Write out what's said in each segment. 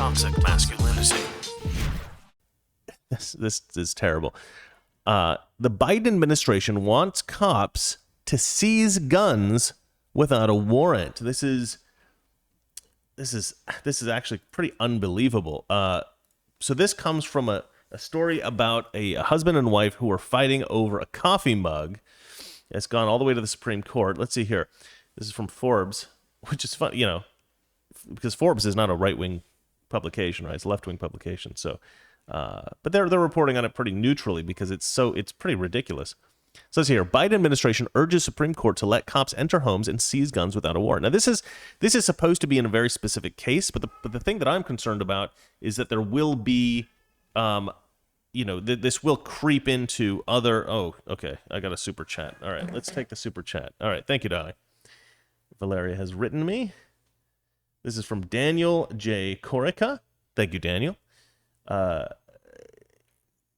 toxic masculinity. This is terrible. The Biden administration wants cops to seize guns without a warrant. This is actually pretty unbelievable. So this comes from a story about a husband and wife who were fighting over a coffee mug. It's gone all the way to the Supreme Court. Let's see here. This is from Forbes, which is fun, because Forbes is not a right-wing publication, right? It's a left-wing publication. So, but they're reporting on it pretty neutrally because it's pretty ridiculous. So let's see here. Biden administration urges Supreme Court to let cops enter homes and seize guns without a warrant. Now, this is supposed to be in a very specific case, but the thing that I'm concerned about is that there will be, this will creep into other. Oh, okay. I got a super chat. All right, let's take the super chat. All right, thank you, Dolly. Valeria has written me. This is from Daniel J. Corica. Thank you, Daniel.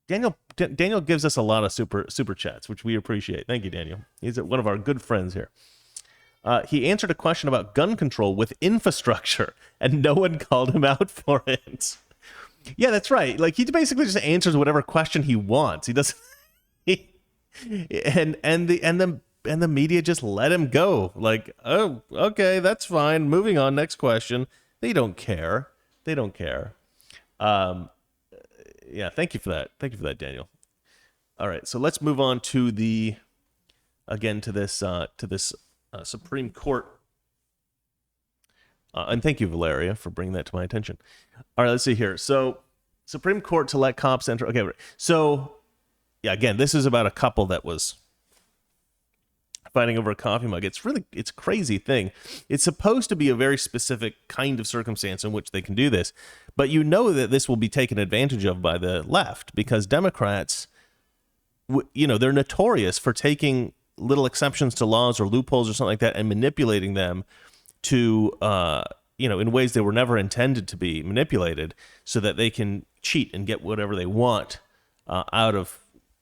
Daniel gives us a lot of super chats, which we appreciate. Thank you, Daniel. He's one of our good friends here. He answered a question about gun control with infrastructure, and no one called him out for it. Yeah, that's right. Like, he basically just answers whatever question he wants. He doesn't. And the media just let him go. Like, oh, okay, that's fine. Moving on. Next question. They don't care. Yeah, thank you for that. Thank you for that, Daniel. All right, so let's move on to this Supreme Court. And thank you, Valeria, for bringing that to my attention. All right, let's see here. So, Supreme Court to let cops enter. Okay, so yeah, again, this is about a couple that was fighting over a coffee mug. It's a crazy thing. It's supposed to be a very specific kind of circumstance in which they can do this, but you know that this will be taken advantage of by the left because Democrats, they're notorious for taking little exceptions to laws or loopholes or something like that and manipulating them to, in ways they were never intended to be manipulated so that they can cheat and get whatever they want out of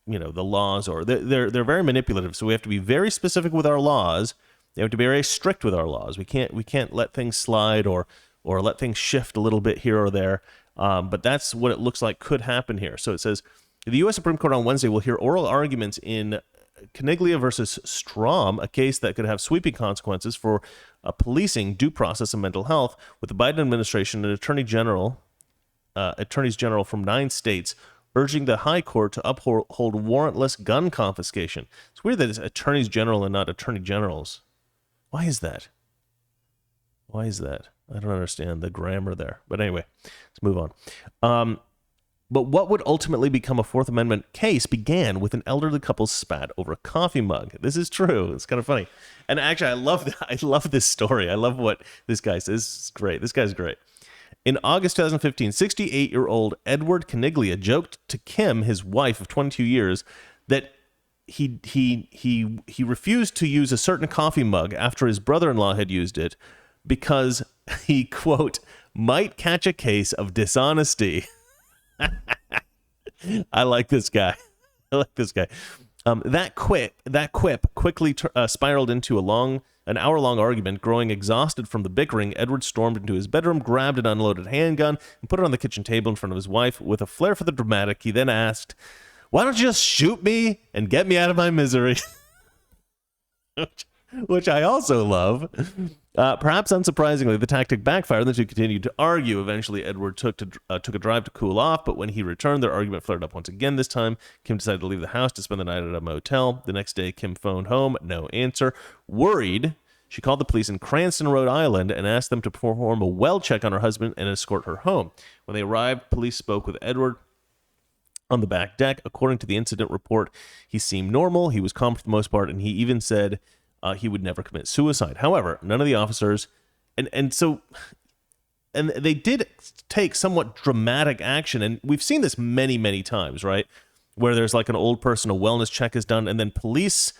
the laws, or they're very manipulative. So we have to be very specific with our laws. They have to be very strict with our laws. We can't let things slide or let things shift a little bit here or there. But that's what it looks like could happen here. So it says the U.S. Supreme Court on Wednesday will hear oral arguments in Caniglia versus Strom, a case that could have sweeping consequences for policing, due process, and mental health, with the Biden administration and attorneys general from 9 states urging the high court to uphold warrantless gun confiscation. It's weird that it's attorneys general and not attorney generals. Why is that? I don't understand the grammar there. But anyway, let's move on. But what would ultimately become a Fourth Amendment case began with an elderly couple spat over a coffee mug. This is true. It's kind of funny. And actually, I love this story. I love what this guy says. It's great. This guy's great. In August 2015, 68-year-old Edward Caniglia joked to Kim, his wife of 22 years, that he refused to use a certain coffee mug after his brother-in-law had used it because he, quote, might catch a case of dishonesty. I like this guy. That quip quickly spiraled into an hour-long argument. Growing exhausted from the bickering, Edward stormed into his bedroom, grabbed an unloaded handgun, and put it on the kitchen table in front of his wife. With a flair for the dramatic, he then asked, "Why don't you just shoot me and get me out of my misery?" Which I also love. Perhaps unsurprisingly, the tactic backfired, and the two continued to argue. Eventually, Edward took a drive to cool off, but when he returned, their argument flared up once again. This time, Kim decided to leave the house to spend the night at a motel. The next day, Kim phoned home, no answer. Worried, she called the police in Cranston, Rhode Island, and asked them to perform a well check on her husband and escort her home. When they arrived, police spoke with Edward on the back deck. According to the incident report, he seemed normal, he was calm for the most part, and he even said he would never commit suicide. However, none of the officers, and they did take somewhat dramatic action, and we've seen this many, many times, right? Where there's like an old person, a wellness check is done, and then police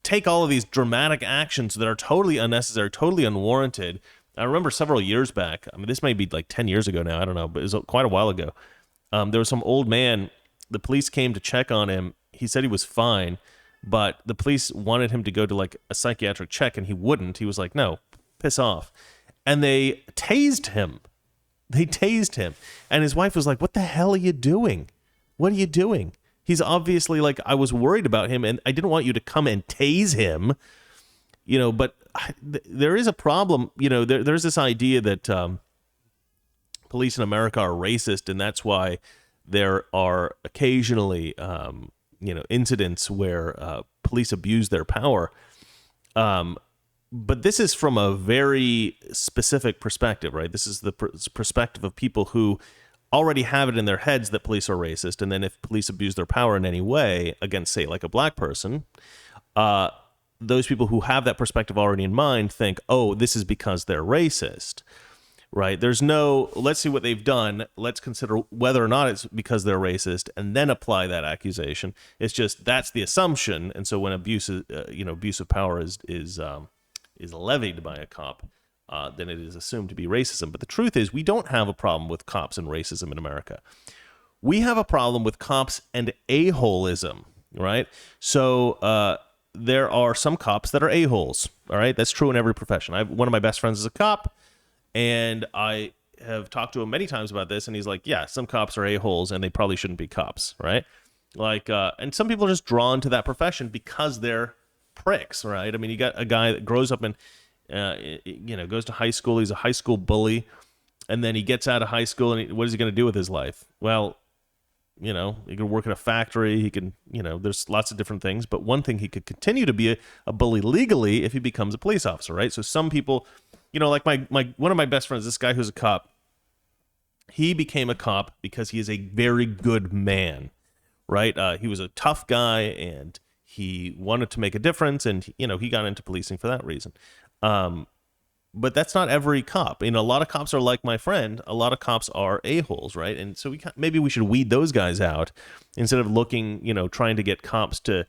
take all of these dramatic actions that are totally unnecessary, totally unwarranted. I remember several years back, I mean, this may be like 10 years ago now, I don't know, but it was quite a while ago. There was some old man, the police came to check on him. He said he was fine, but the police wanted him to go to like a psychiatric check, and he wouldn't. He was like, no, piss off. And they tased him They tased him. And his wife was like, what the hell are you doing? What are you doing? He's obviously like, I was worried about him and I didn't want you to come and tase him, but there is a problem. There's this idea that police in America are racist, and that's why there are occasionally, incidents where police abuse their power. But this is from a very specific perspective, right? This is the perspective of people who already have it in their heads that police are racist. And then if police abuse their power in any way against, say, like a black person, those people who have that perspective already in mind think, oh, this is because they're racist, right? There's no, let's see what they've done. Let's consider whether or not it's because they're racist and then apply that accusation. It's just, that's the assumption. And so when abuse of power is levied by a cop, then it is assumed to be racism. But the truth is, we don't have a problem with cops and racism in America. We have a problem with cops and a-holism, right? So there are some cops that are a-holes, all right? That's true in every profession. One of my best friends is a cop, and I have talked to him many times about this, and he's like, yeah, some cops are a-holes, and they probably shouldn't be cops, right? And some people are just drawn to that profession because they're pricks, right? I mean, you got a guy that grows up and goes to high school. He's a high school bully, and then he gets out of high school, and what is he going to do with his life? Well, he can work in a factory. He can, there's lots of different things, but one thing, he could continue to be a bully legally if he becomes a police officer, right? So some people, like one of my best friends, this guy who's a cop, he became a cop because he is a very good man, right? He was a tough guy, and he wanted to make a difference, and he got into policing for that reason. But that's not every cop. A lot of cops are like my friend. A lot of cops are a-holes, right? And so maybe we should weed those guys out instead of trying to get cops to,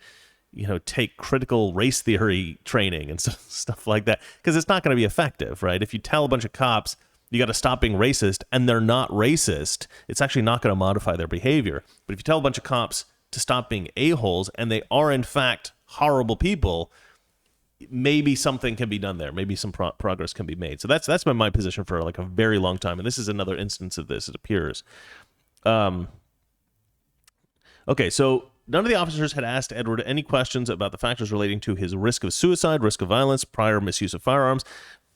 take critical race theory training and stuff like that, because it's not going to be effective, right? If you tell a bunch of cops you got to stop being racist and they're not racist, it's actually not going to modify their behavior. But if you tell a bunch of cops to stop being a-holes and they are in fact horrible people, maybe something can be done there. Maybe some progress can be made. So that's been my position for like a very long time, and this is another instance of this, it appears. Okay, so none of the officers had asked Edward any questions about the factors relating to his risk of suicide, risk of violence, prior misuse of firearms.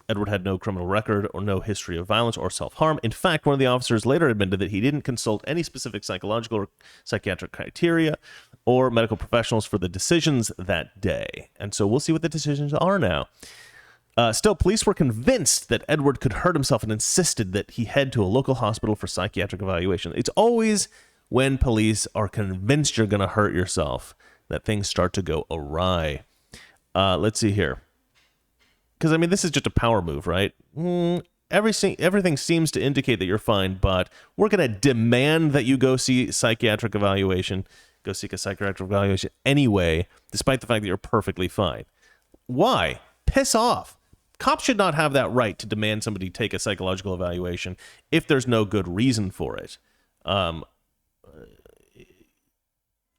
Edward had no criminal record or no history of violence or self-harm. In fact, one of the officers later admitted that he didn't consult any specific psychological or psychiatric criteria or medical professionals for the decisions that day. And so we'll see what the decisions are now. Still, police were convinced that Edward could hurt himself and insisted that he head to a local hospital for psychiatric evaluation. It's always when police are convinced you're going to hurt yourself that things start to go awry. Let's see here. Because, this is just a power move, right? Everything seems to indicate that you're fine, but we're going to demand that you go seek a psychiatric evaluation anyway, despite the fact that you're perfectly fine. Why? Piss off. Cops should not have that right to demand somebody take a psychological evaluation if there's no good reason for it.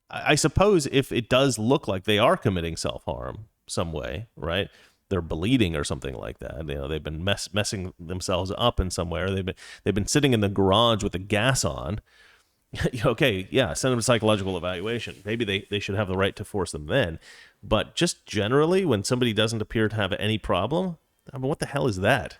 I suppose if it does look like they are committing self-harm some way, right? They're bleeding or something like that. They've been messing themselves up in some way, or they've been sitting in the garage with the gas on. Okay, yeah, send them a psychological evaluation. Maybe they should have the right to force them then. But just generally, when somebody doesn't appear to have any problem, what the hell is that?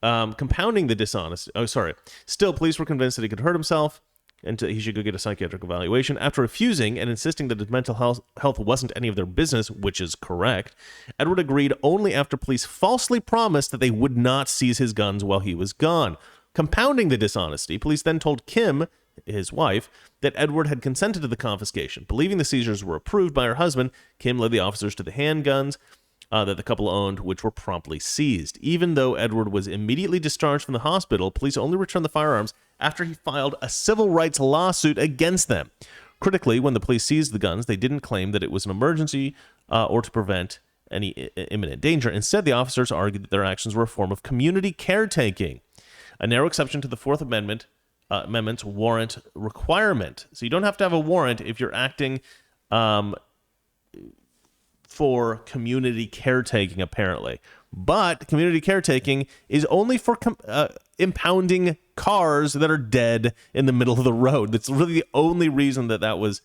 Compounding the dishonesty. Oh, sorry. Still, police were convinced that he could hurt himself and he should go get a psychiatric evaluation. After refusing and insisting that his mental health wasn't any of their business, which is correct, Edward agreed only after police falsely promised that they would not seize his guns while he was gone. Compounding the dishonesty, police then told Kim, his wife, that Edward had consented to the confiscation. Believing the seizures were approved by her husband, Kim led the officers to the handguns that the couple owned, which were promptly seized. Even though Edward was immediately discharged from the hospital, police only returned the firearms after he filed a civil rights lawsuit against them. Critically, when the police seized the guns, they didn't claim that it was an emergency or to prevent any imminent danger. Instead, the officers argued that their actions were a form of community caretaking, a narrow exception to the Fourth Amendment's warrant requirement. So you don't have to have a warrant if you're acting for community caretaking, apparently. But community caretaking is only for impounding cars that are dead in the middle of the road. That's really the only reason that was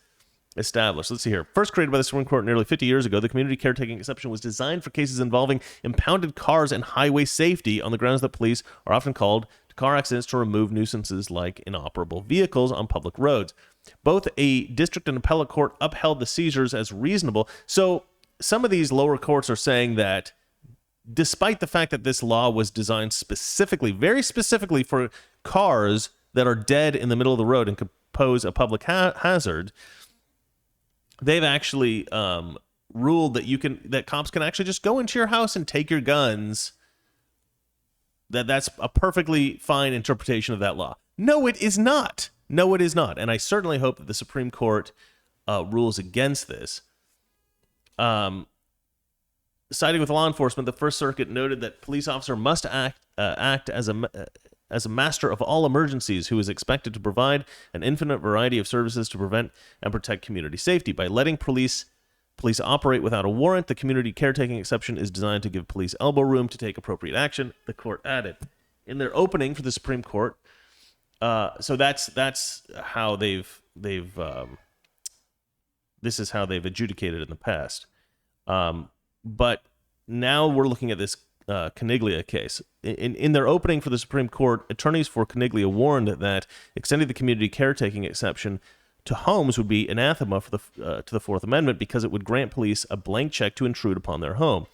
established. Let's see here. First created by the Supreme Court nearly 50 years ago, the community caretaking exception was designed for cases involving impounded cars and highway safety on the grounds that police are often called to car accidents to remove nuisances like inoperable vehicles on public roads. Both a district and appellate court upheld the seizures as reasonable. So some of these lower courts are saying that despite the fact that this law was designed specifically, very specifically for cars that are dead in the middle of the road and could pose a public hazard, they've actually ruled that cops can actually just go into your house and take your guns. That's a perfectly fine interpretation of that law. No, it is not. No, it is not. And I certainly hope that the Supreme Court rules against this. Siding with law enforcement, the First Circuit noted that police officer must act as a master of all emergencies who is expected to provide an infinite variety of services to prevent and protect community safety. By letting police operate without a warrant, the community caretaking exception is designed to give police elbow room to take appropriate action, the court added. In their opening for the Supreme Court, so that's how they've this is how they've adjudicated in the past. But now we're looking at this Caniglia case. In their opening for the Supreme Court, attorneys for Caniglia warned that extending the community caretaking exception to homes would be anathema for to the Fourth Amendment because it would grant police a blank check to intrude upon their home.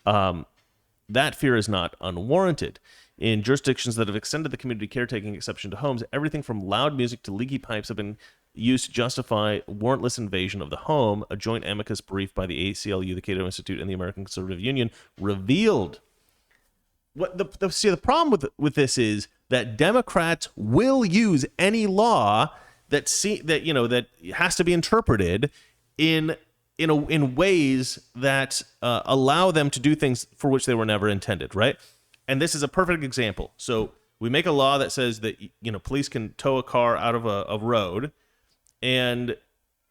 That fear is not unwarranted. In jurisdictions that have extended the community caretaking exception to homes, everything from loud music to leaky pipes have been used to justify warrantless invasion of the home. A joint amicus brief by the ACLU, the Cato Institute, and the American Conservative Union revealed. The problem with this is that Democrats will use any law that has to be interpreted in ways that allow them to do things for which they were never intended, right? And this is a perfect example. So we make a law that says that police can tow a car out of a road, and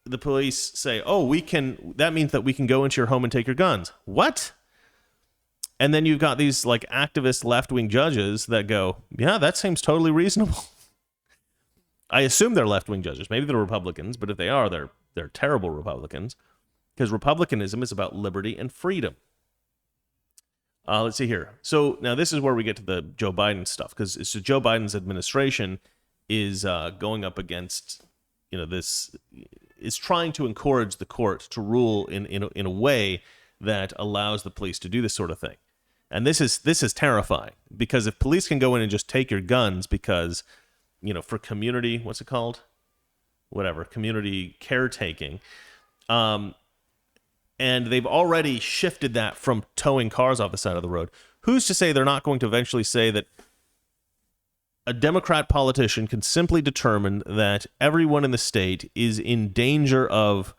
the police say, "Oh, we can." That means that we can go into your home and take your guns. What? And then you've got these like activist left-wing judges that go, "Yeah, that seems totally reasonable." I assume they're left-wing judges. Maybe they're Republicans, but if they are, they're terrible Republicans, because republicanism is about liberty and freedom. Let's see here. So now this is where we get to the Joe Biden stuff, because Joe Biden's administration is going up against, this is trying to encourage the court to rule in a way that allows the police to do this sort of thing. And this is terrifying, because if police can go in and just take your guns because, for community, what's it called? Whatever, community caretaking, and they've already shifted that from towing cars off the side of the road. Who's to say they're not going to eventually say that a Democrat politician can simply determine that everyone in the state is in danger of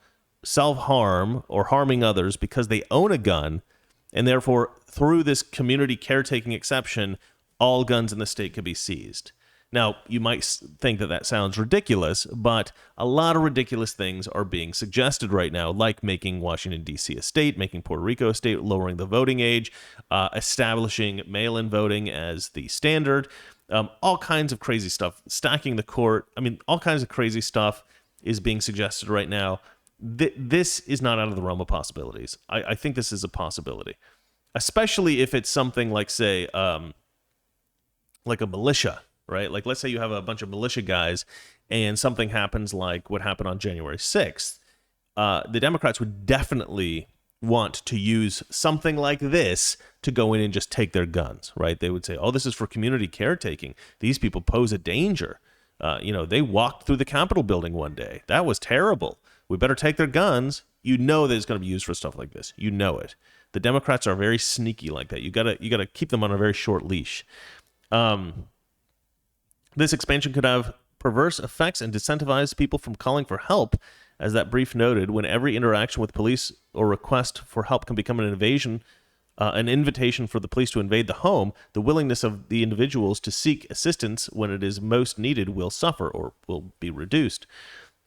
self-harm or harming others because they own a gun, and therefore, through this community caretaking exception, all guns in the state could be seized? Now, you might think that sounds ridiculous, but a lot of ridiculous things are being suggested right now, like making Washington, D.C. a state, making Puerto Rico a state, lowering the voting age, establishing mail-in voting as the standard, all kinds of crazy stuff, stacking the court. I mean, all kinds of crazy stuff is being suggested right now. This is not out of the realm of possibilities. I think this is a possibility, especially if it's something like, say, like a militia. Right? Like, let's say you have a bunch of militia guys and something happens like what happened on January 6th. The Democrats would definitely want to use something like this to go in and just take their guns, right? They would say, "Oh, this is for community caretaking. These people pose a danger. They walked through the Capitol building one day. That was terrible. We better take their guns." You know that it's going to be used for stuff like this. You know it. The Democrats are very sneaky like that. You gotta keep them on a very short leash. This expansion could have perverse effects and disincentivize people from calling for help. As that brief noted, when every interaction with police or request for help can become an invitation for the police to invade the home, the willingness of the individuals to seek assistance when it is most needed will suffer or will be reduced.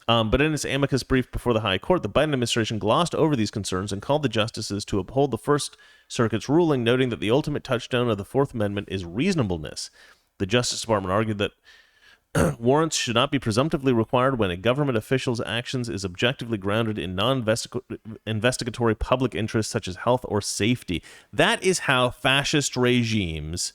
But in its amicus brief before the High Court, the Biden administration glossed over these concerns and called the justices to uphold the First Circuit's ruling, noting that the ultimate touchstone of the Fourth Amendment is reasonableness. The Justice Department argued that warrants should not be presumptively required when a government official's actions is objectively grounded in non-investigatory public interests such as health or safety. That is how fascist regimes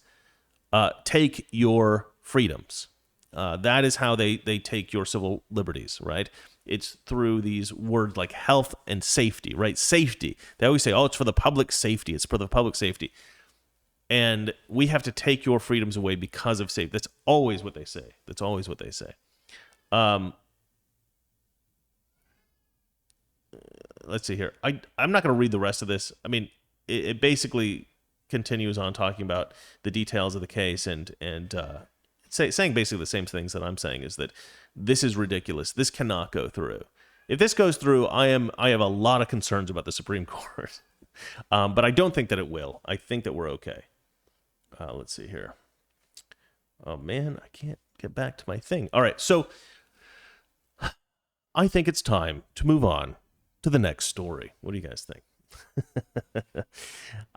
take your freedoms. That is how they take your civil liberties, right? It's through these words like health and safety, right? Safety. They always say, oh, it's for the public safety. It's for the public safety. And we have to take your freedoms away because of safety. That's always what they say. That's always what they say. Let's see here. I'm not going to read the rest of this. I mean, it basically continues on talking about the details of the case and saying basically the same things that I'm saying, is that this is ridiculous. This cannot go through. If this goes through, I have a lot of concerns about the Supreme Court. But I don't think that it will. I think that we're okay. Let's see here. Oh, man, I can't get back to my thing. All right, so I think it's time to move on to the next story. What do you guys think?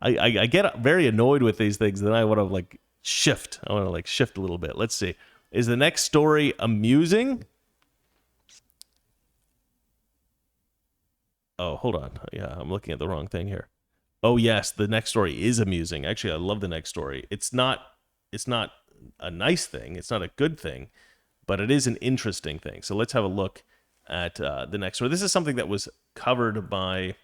I get very annoyed with these things, then I want to shift. I want to shift a little bit. Let's see. Is the next story amusing? Oh, hold on. Yeah, I'm looking at the wrong thing here. Oh, yes, the next story is amusing. Actually, I love the next story. It's not a nice thing. It's not a good thing, but it is an interesting thing. So let's have a look at the next story. This is something that was covered by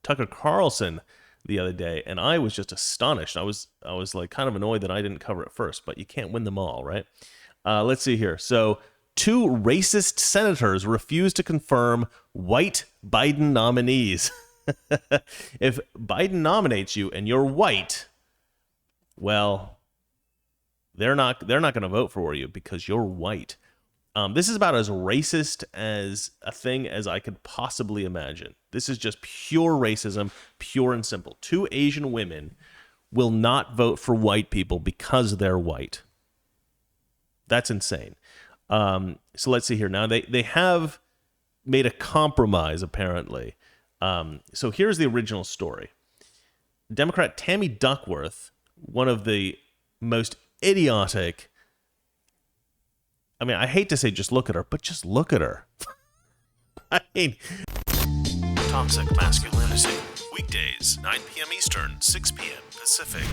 Tucker Carlson the other day, and I was just astonished. I was kind of annoyed that I didn't cover it first, but you can't win them all, right? Let's see here. So 2 racist senators refuse to confirm white Biden nominees. If Biden nominates you and you're white, well, they're not going to vote for you because you're white. This is about as racist as a thing as I could possibly imagine. This is just pure racism, pure and simple. 2 Asian women will not vote for white people because they're white. That's insane. So let's see here. Now, they have made a compromise, apparently. So here's the original story. Democrat Tammy Duckworth, one of the most idiotic... I mean, I hate to say just look at her, but just look at her. I mean... Toxic Masculinity. Weekdays, 9 p.m. Eastern, 6 p.m. Pacific.